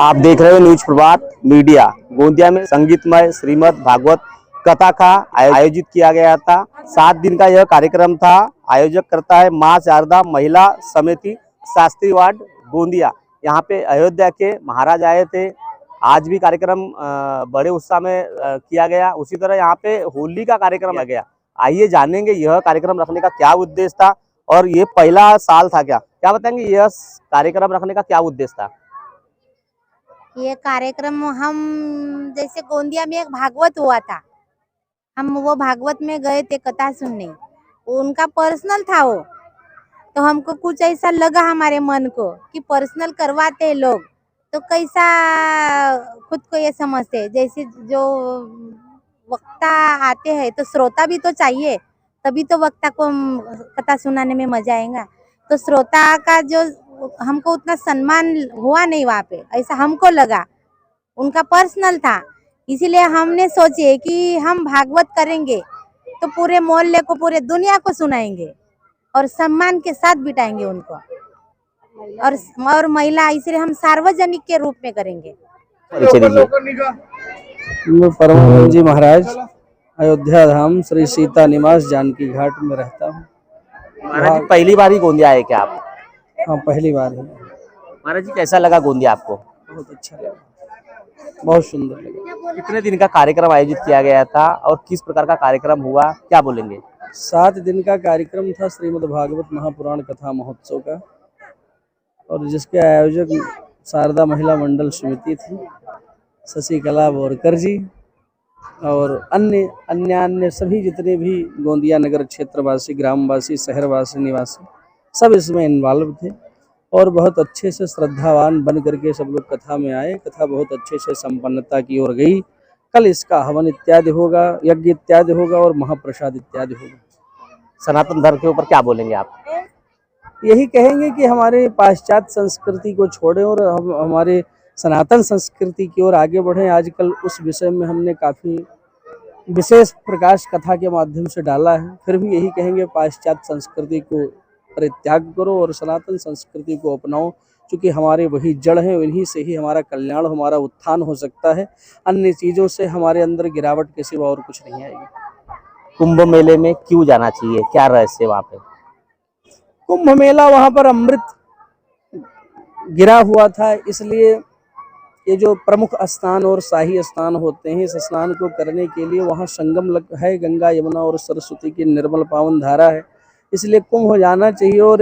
आप देख रहे हो न्यूज प्रभात मीडिया। गोंदिया में संगीतमय श्रीमद् भागवत कथा का आयोजित किया गया था। 7 दिन का यह कार्यक्रम था। आयोजक करता है मां शारदा महिला समिति शास्त्री वार्ड गोंदिया। यहाँ पे अयोध्या के महाराज आए थे। आज भी कार्यक्रम बड़े उत्साह में किया गया। उसी तरह यहाँ पे होली का कार्यक्रम किया गया। आइए जानेंगे यह कार्यक्रम रखने का क्या उद्देश्य था और ये पहला साल था क्या बताएंगे यह कार्यक्रम रखने का क्या उद्देश्य था? ये कार्यक्रम हम जैसे गोंदिया में एक भागवत हुआ था, हम वो भागवत में गए थे कथा सुनने। उनका पर्सनल था वो, तो हमको कुछ ऐसा लगा हमारे मन को कि पर्सनल करवाते हैं लोग तो कैसा खुद को ये समझते जैसे जो वक्ता आते हैं तो श्रोता भी तो चाहिए, तभी तो वक्ता को कथा सुनाने में मजा आएगा। तो श्रोता का जो हमको उतना सम्मान हुआ नहीं वहाँ पे, ऐसा हमको लगा। उनका पर्सनल था, इसीलिए हमने सोचे कि हम भागवत करेंगे तो पूरे मोहल्ले को पूरे दुनिया को सुनाएंगे और सम्मान के साथ बिठाएंगे उनको। और महिला इसलिए हम सार्वजनिक के रूप में करेंगे। मैं परमानंद जी महाराज अयोध्या धाम श्री सीता निवास जानकी घाट में रहता हूँ। महाराज जी पहली बार ही गोंदिया आए क्या आप? हाँ, पहली बार है। महाराज जी कैसा लगा गोंदिया आपको? बहुत अच्छा लगा, बहुत सुंदर लगा। कितने दिन का कार्यक्रम आयोजित किया गया था और किस प्रकार का कार्यक्रम हुआ, क्या बोलेंगे? 7 दिन का कार्यक्रम था श्रीमद् भागवत महापुराण कथा महोत्सव का, और जिसके आयोजक शारदा महिला मंडल समिति थी, शशिकला बोरकर जी और अन्य सभी जितने भी गोंदिया नगर क्षेत्रवासी, ग्रामवासी, शहरवासी, निवासी सब इसमें इन्वॉल्व थे। और बहुत अच्छे से श्रद्धावान बन करके सब लोग कथा में आए। कथा बहुत अच्छे से संपन्नता की ओर गई। कल इसका हवन इत्यादि होगा, यज्ञ इत्यादि होगा और महाप्रसाद इत्यादि होगा। सनातन धर्म के ऊपर क्या बोलेंगे आप? यही कहेंगे कि हमारे पाश्चात्य संस्कृति को छोड़ें और हम हमारे सनातन संस्कृति की ओर आगे बढ़ें। आजकल उस विषय में हमने काफ़ी विशेष प्रकाश कथा के माध्यम से डाला है। फिर भी यही कहेंगे पाश्चात्य संस्कृति को परित्याग करो और सनातन संस्कृति को अपनाओ, क्योंकि हमारे वही जड़ हैं, उन्हीं से ही हमारा कल्याण, हमारा उत्थान हो सकता है। अन्य चीज़ों से हमारे अंदर गिरावट के सिवा और कुछ नहीं आएगी। कुंभ मेले में क्यों जाना चाहिए, क्या रहस्य वहाँ पे? कुंभ मेला, वहाँ पर अमृत गिरा हुआ था, इसलिए ये जो प्रमुख स्थान और शाही स्थान होते हैं, इस स्नान को करने के लिए वहाँ संगम है, गंगा यमुना और सरस्वती की निर्मल पावन धारा है, इसलिए कुंभ जाना चाहिए। और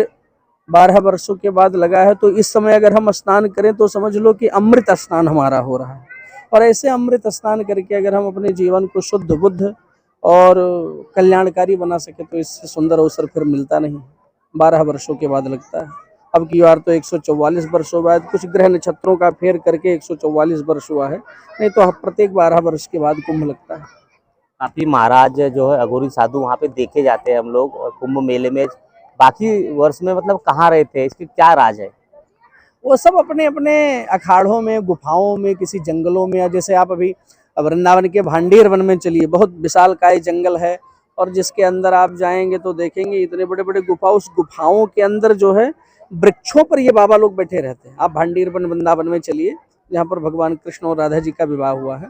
12 वर्षों के बाद लगा है, तो इस समय अगर हम स्नान करें तो समझ लो कि अमृत स्नान हमारा हो रहा है। और ऐसे अमृत स्नान करके अगर हम अपने जीवन को शुद्ध बुद्ध और कल्याणकारी बना सके तो इससे सुंदर अवसर फिर मिलता नहीं। 12 वर्षों के बाद लगता है। अब की बार तो 144 वर्षों बाद कुछ ग्रह नक्षत्रों का फेर करके 144 वर्ष हुआ है, नहीं तो प्रत्येक 12 वर्ष के बाद कुंभ लगता है। काफी महाराज जो है अघोरी साधु वहाँ पे देखे जाते हैं हम लोग और कुंभ मेले में। बाकी वर्ष में मतलब कहाँ रहे थे, इसके क्या राज है? वो सब अपने अपने अखाड़ों में, गुफाओं में, किसी जंगलों में, या जैसे आप अभी वृंदावन के भांडीर वन में चलिए, बहुत विशालकाय जंगल है और जिसके अंदर आप जाएंगे तो देखेंगे इतने बड़े बड़े गुफा, उस गुफाओं के अंदर जो है वृक्षों पर ये बाबा लोग बैठे रहते हैं। आप भांडीर वन वृंदावन में चलिए, जहाँ पर भगवान कृष्ण और राधा जी का विवाह हुआ है,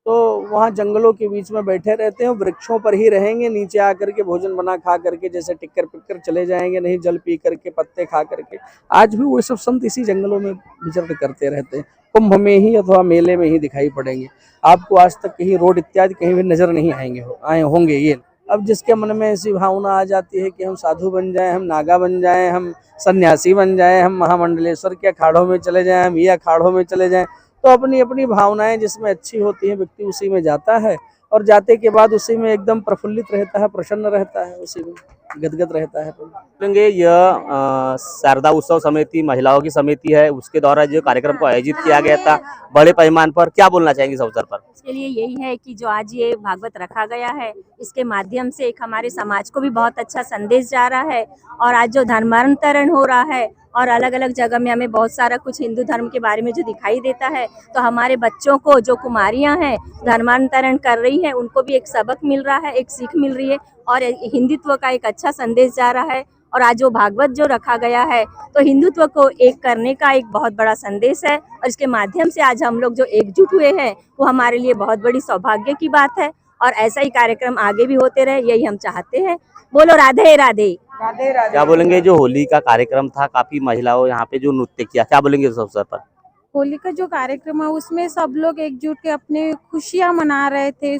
तो वहाँ जंगलों के बीच में बैठे रहते हैं, वृक्षों पर ही रहेंगे। नीचे आकर के भोजन बना खा करके जैसे टिक्कर पिक्कर चले जाएंगे, नहीं जल पी करके, पत्ते खा करके। आज भी वो सब संत इसी जंगलों में विचरण करते रहते हैं। कुंभ में ही अथवा मेले में ही दिखाई पड़ेंगे आपको। आज तक कहीं रोड इत्यादि कहीं भी नजर नहीं आए होंगे ये। अब जिसके मन में ऐसी भावना आ जाती है कि हम साधु बन जाएं, हम नागा बन जाएं, हम सन्यासी बन जाएं, हम महामंडलेश्वर के अखाड़ों में चले जाएं, हम ये अखाड़ों में चले जाएं, तो अपनी अपनी भावनाएं जिसमें अच्छी होती हैं व्यक्ति उसी में जाता है और जाते के बाद उसी में एकदम प्रफुल्लित रहता है, प्रसन्न रहता है, उसी में गदगद रहता है। बोलेंगे यह शारदा उत्सव समिति महिलाओं की समिति है, उसके द्वारा जो कार्यक्रम को आयोजित किया गया था बड़े पैमाने पर, क्या बोलना चाहेंगे इस अवसर पर? इसके लिए यही है कि जो आज ये भागवत रखा गया है, इसके माध्यम से एक हमारे समाज को भी बहुत अच्छा संदेश जा रहा है। और आज जो धर्मांतरण हो रहा है और अलग अलग जगह में हमें बहुत सारा कुछ हिंदू धर्म के बारे में जो दिखाई देता है, तो हमारे बच्चों को, जो कुमारियां हैं धर्मांतरण कर रही हैं, उनको भी एक सबक मिल रहा है, एक सीख मिल रही है और हिंदुत्व का एक अच्छा संदेश जा रहा है। और आज जो भागवत जो रखा गया है तो हिंदुत्व को एक करने का एक बहुत बड़ा संदेश है, और इसके माध्यम से आज हम लोग जो एकजुट हुए हैं वो हमारे लिए बहुत बड़ी सौभाग्य की बात है, और ऐसा ही कार्यक्रम आगे भी होते रहे, यही हम चाहते हैं। बोलो राधे राधे। राधे राधे। क्या बोलेंगे, जो होली का कार्यक्रम था, काफी महिलाओं यहाँ पे जो नृत्य किया, क्या बोलेंगे इस अवसर पर? होली का जो कार्यक्रम है उसमें सब लोग एकजुट के अपने खुशियां मना रहे थे,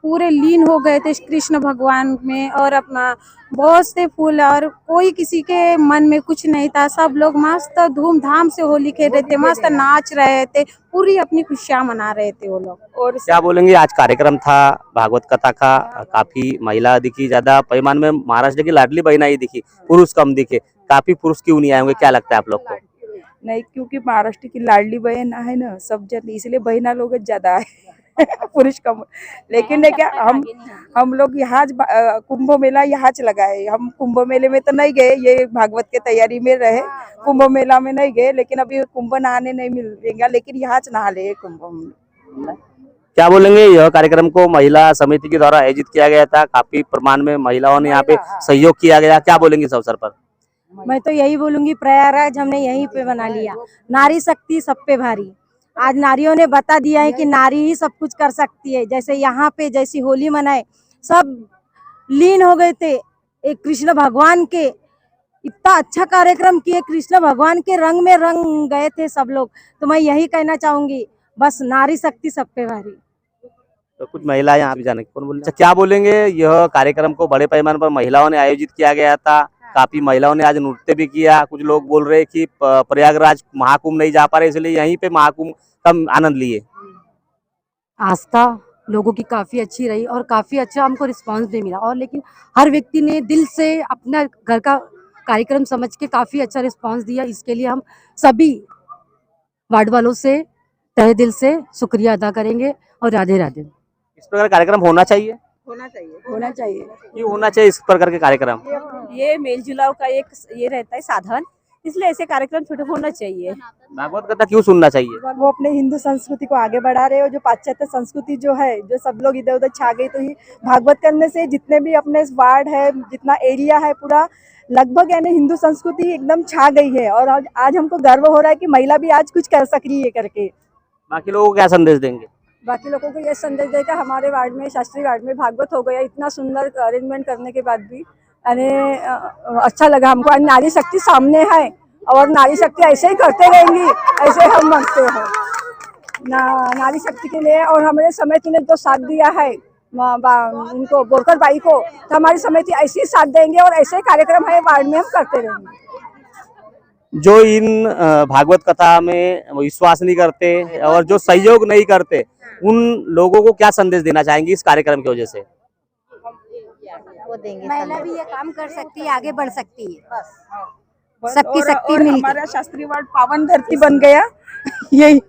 पूरे लीन हो गए थे कृष्ण भगवान में, और अपना बहुत से फूल, और कोई किसी के मन में कुछ नहीं था, सब लोग मस्त धूमधाम से होली खेल रहे थे, मस्त नाच रहे थे, पूरी अपनी खुशियां मना रहे थे वो लोग। और क्या बोलेंगे, आज कार्यक्रम था भागवत कथा का, काफी महिला दिखी, ज्यादा पैमाने में महाराष्ट्र की लाडली बहना ही दिखी, पुरुष कम दिखे, काफी पुरुष क्यों नहीं आए होंगे, क्या लगता है आप लोग को? नहीं, क्योंकि महाराष्ट्र की लाडली बहन है ना सब जन, इसलिए बहना लोग ज्यादा है पुरुष कम। लेकिन है क्या, हम लोग यहाँ कुंभ मेला यहाँ लगाए, हम कुंभ मेले में तो नहीं गए, ये भागवत के तैयारी में रहे, कुंभ मेला में नहीं गए, लेकिन अभी कुंभ नहाने नहीं मिलेगा, लेकिन यहाँ नहा ले कुंभ में। क्या बोलेंगे, यह कार्यक्रम को महिला समिति के द्वारा आयोजित किया गया था, काफी प्रमाण में महिलाओं ने यहाँ पे सहयोग किया गया, क्या बोलेंगे इस अवसर पर? मैं तो यही बोलूंगी, प्रयागराज हमने यहीं पे बना लिया, नारी शक्ति सब पे भारी। आज नारियों ने बता दिया है कि नारी ही सब कुछ कर सकती है। जैसे यहाँ पे जैसी होली मनाए, सब लीन हो गए थे एक कृष्ण भगवान के, इतना अच्छा कार्यक्रम किए, कृष्ण भगवान के रंग में रंग गए थे सब लोग। तो मैं यही कहना चाहूंगी, बस नारी शक्ति सब पे भारी। तो कुछ महिला यहाँ पे जाने कौन बोल, क्या बोलेंगे, यह कार्यक्रम को बड़े पैमाने पर महिलाओं ने आयोजित किया गया था, काफी महिलाओं ने आज नृत्य भी किया, कुछ लोग बोल रहे हैं कि प्रयागराज महाकुंभ नहीं जा पा रहे, इसलिए यहीं पे महाकुंभ का आनंद लिए। आस्था लोगों की काफी अच्छी रही और काफी अच्छा हमको रिस्पांस भी मिला, और लेकिन हर व्यक्ति ने दिल से अपना घर का कार्यक्रम समझ के काफी अच्छा रिस्पांस दिया। इसके लिए हम सभी वार्ड वालों से तहे दिल से शुक्रिया अदा करेंगे। और राधे राधे। इस प्रकार कार्यक्रम होना चाहिए, होना चाहिए। क्यों होना चाहिए इस प्रकार के कार्यक्रम? ये मेल जुलाव का एक ये रहता है साधन, इसलिए ऐसे कार्यक्रम छोटे होना चाहिए। भागवत कथा क्यों सुनना चाहिए? वो अपने हिंदू संस्कृति को आगे बढ़ा रहे हो, जो पाश्चात्य संस्कृति जो है, जो सब लोग इधर उधर छा गई, तो ही भागवत करने से जितने भी अपने वार्ड है, जितना एरिया है, पूरा लगभग यानी हिंदू संस्कृति एकदम छा गई है। और आज हमको गर्व हो रहा है कि महिला भी आज कुछ कर सक रही है करके। बाकी लोगों को क्या संदेश देंगे? बाकी लोगों को ये संदेश देगा, हमारे वार्ड में, शास्त्री वार्ड में भागवत हो गया, इतना सुंदर अरेंजमेंट करने के बाद भी यानी अच्छा लगा हमको। नारी शक्ति सामने है और नारी शक्ति ऐसे ही करते रहेंगी, ऐसे हम मानते हैं नारी शक्ति के लिए। और हमारे समिति ने जो साथ दिया है उनको, बोरकर बाई को, तो हमारी समिति ऐसे ही साथ देंगे और ऐसे कार्यक्रम है वार्ड में हम करते रहेंगे। जो इन भागवत कथा में विश्वास नहीं करते और जो सहयोग नहीं करते, उन लोगों को क्या संदेश देना चाहेंगे इस कार्यक्रम की वजह से? वो देंगे, महिला भी ये काम कर सकती है, आगे बढ़ सकती है, सबकी शक्ति और मिलके। हमारा शास्त्री वार्ड पावन धरती बन गया यही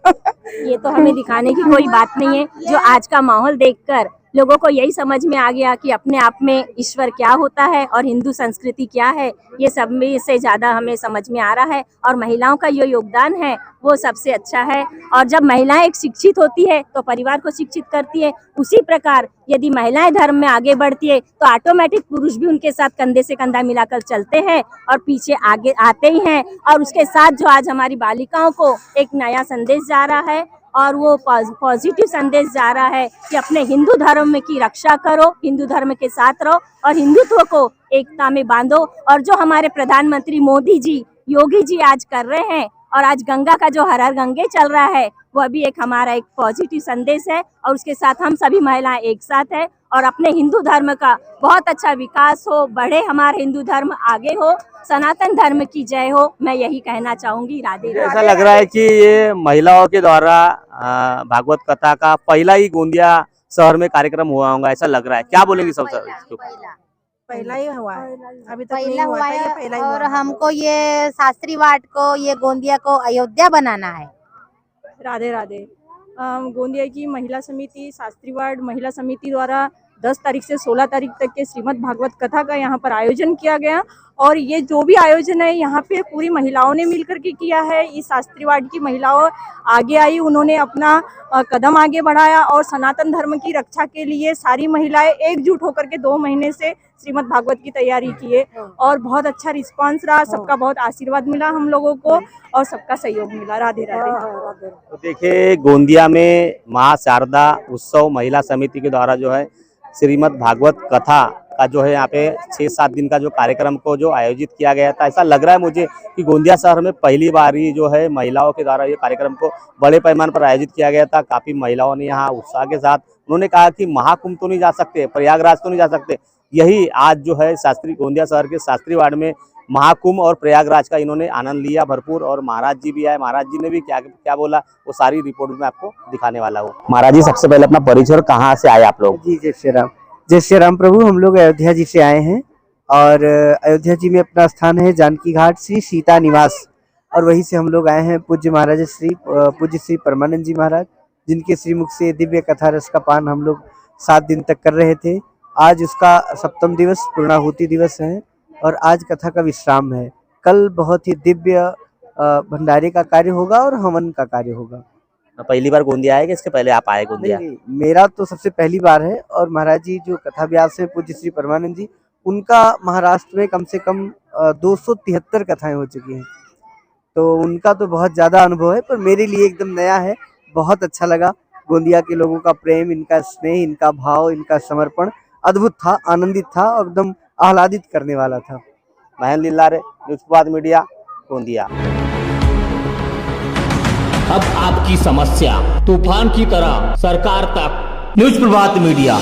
ये तो हमें दिखाने की कोई बात नहीं है, जो आज का माहौल देखकर लोगों को यही समझ में आ गया कि अपने आप में ईश्वर क्या होता है और हिंदू संस्कृति क्या है, ये सब में से ज्यादा हमें समझ में आ रहा है। और महिलाओं का जो योगदान है वो सबसे अच्छा है, और जब महिलाएं एक शिक्षित होती है तो परिवार को शिक्षित करती है। उसी प्रकार यदि महिलाएं धर्म में आगे बढ़ती है तो ऑटोमेटिक पुरुष भी उनके साथ कंधे से कंधा मिलाकर चलते हैं और पीछे आगे आते ही हैं। और उसके साथ जो आज हमारी बालिकाओं को एक नया संदेश जा रहा है, और वो पॉजिटिव संदेश जा रहा है कि अपने हिंदू धर्म की रक्षा करो, हिंदू धर्म के साथ रहो और हिंदुत्व को एकता में बांधो। और जो हमारे प्रधानमंत्री मोदी जी, योगी जी आज कर रहे हैं, और आज गंगा का जो हर हर गंगे चल रहा है, वह भी एक हमारा एक पॉजिटिव संदेश है। और उसके साथ हम सभी महिलाएं एक साथ है और अपने हिंदू धर्म का बहुत अच्छा विकास हो, बढ़े, हमारा हिंदू धर्म आगे हो, सनातन धर्म की जय हो, मैं यही कहना चाहूंगी। राधे राधे। ऐसा लग रहा है कि ये महिलाओं के द्वारा भागवत कथा का पहला ही गोंदिया शहर में कार्यक्रम हुआ होगा, ऐसा लग रहा है, क्या बोलेंगे सब? पहला ही हुआ है, अभी तक नहीं पहला हुआ हुआ था, ये है। पहला ही और हुआ है। हमको ये शास्त्री वार्ड को, ये गोंदिया को अयोध्या बनाना है। राधे राधे। गोंदिया की महिला समिति, शास्त्री वार्ड महिला समिति द्वारा 10 तारीख से 16 तारीख तक के श्रीमद् भागवत कथा का यहाँ पर आयोजन किया गया। और ये जो भी आयोजन है यहाँ पे पूरी महिलाओं ने मिलकर के किया है। इस शास्त्री वार्ड की महिलाओं आगे आई, उन्होंने अपना कदम आगे बढ़ाया और सनातन धर्म की रक्षा के लिए सारी महिलाएं एकजुट होकर के 2 महीने से श्रीमद् भागवत की तैयारी किए और बहुत अच्छा रिस्पांस रहा। सबका बहुत आशीर्वाद मिला हम लोगों को और सबका सहयोग मिला। राधे राधे। तो देखिए, गोंदिया में माँ शारदा उत्सव महिला समिति के द्वारा जो है श्रीमद् भागवत कथा का जो है यहाँ पे 6-7 दिन का जो कार्यक्रम को जो आयोजित किया गया था, ऐसा लग रहा है मुझे कि गोंदिया शहर में पहली बार ही जो है महिलाओं के द्वारा ये कार्यक्रम को बड़े पैमाने पर आयोजित किया गया था। काफी महिलाओं ने यहाँ उत्साह के साथ, उन्होंने कहा कि महाकुंभ तो नहीं जा सकते, प्रयागराज तो नहीं जा सकते, यही आज जो है शास्त्री गोंदिया शहर के शास्त्री वार्ड में महाकुंभ और प्रयागराज का इन्होंने आनंद लिया भरपूर। और महाराज जी भी आए, महाराज जी ने भी क्या क्या बोला वो सारी रिपोर्ट में आपको दिखाने वाला हूँ। महाराज जी, सबसे पहले अपना परिचय, कहाँ से आए आप लोग? जी, जय श्री राम। जय श्री राम प्रभु। हम लोग अयोध्या जी से आए हैं और अयोध्या जी में अपना स्थान है जानकी घाट श्री सीता निवास, और वहीं से हम लोग आए हैं पूज्य महाराज पूज्य श्री परमानंद जी महाराज, जिनके श्रीमुख से दिव्य कथा रस का पान हम लोग 7 दिन तक कर रहे थे। आज उसका 7वां दिवस पूर्णाहुति दिवस है और आज कथा का विश्राम है। कल बहुत ही दिव्य भंडारे का कार्य होगा और हवन का कार्य होगा। पहली बार गोंदिया आए कि इसके पहले आप आए गोंदिया? नहीं, मेरा तो सबसे पहली बार है। और महाराज जी जो कथा व्यास है पूज्य श्री परमानंद जी, उनका महाराष्ट्र में कम से कम 273 कथाएं हो चुकी हैं, तो उनका तो बहुत ज़्यादा अनुभव है, पर मेरे लिए एकदम नया है। बहुत अच्छा लगा। गोंदिया के लोगों का प्रेम, इनका स्नेह, इनका भाव, इनका समर्पण अद्भुत था, आनंदित था, एकदम आह्लादित करने वाला था। महेंद्र लिल्लारे, न्यूज़ प्रभात मीडिया, गोंदिया। अब आपकी समस्या तूफान की तरह सरकार तक। न्यूज़ प्रभात मीडिया।